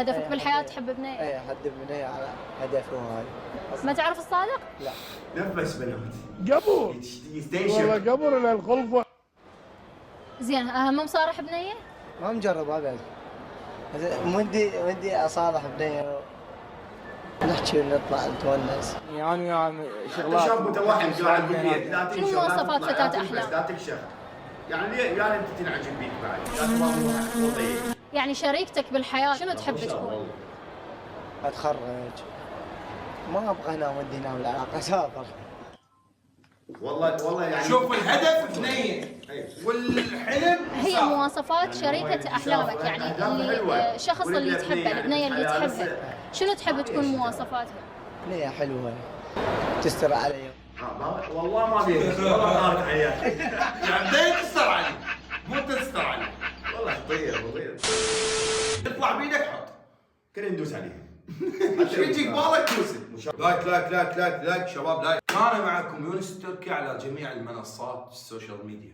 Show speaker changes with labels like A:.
A: هدفك بالحياة تحب بنية؟
B: اي حد بنية على هدفه هاي.
A: ما تعرف الصادق؟
B: لا.
C: نفس بنات
D: قبر
C: يستنشق
D: والله قبر للخلفة.
A: زين هم مصارح بنية؟
B: ما مجرب ابد. ودي اصالح بنية نحكي ونطلع نتونس. يعني شغلات.
C: شاب متوحد قاعد بالبيت لا
A: شنو
C: تنشر
A: مواصفات
C: لا
A: فتاة
C: تلبس
A: أحلام؟
C: لا تكشف. يعني ليه يعني انت تنعجب بيك بعد؟ لا تبغى وضعيه.
A: يعني شريكتك بالحياة شنو تحب تكون؟
B: اتخرج. ما ابغى هنا ودي هنا بالعلاقة اسافر.
C: والله يعني
E: شوف الهدف بنية والحلم
A: هي مواصفات شريكة أحلامك، يعني اللي الشخص اللي تحبه، البنية اللي تحبها، شنو تحب تكون مواصفاتها؟
B: بنية حلوة تستر علي.
C: والله ما بيك والله طارت حياتي.
E: يعني بنية تستر علي مو تستر علي.
C: والله طيب
E: يطلع بيدك حط
C: كنا ندوس عليه.
E: شو يجيك بالك توسل. لايك لايك لايك لايك لايك شباب لايك. انا معكم يونس التركي على جميع المنصات السوشيال ميديا.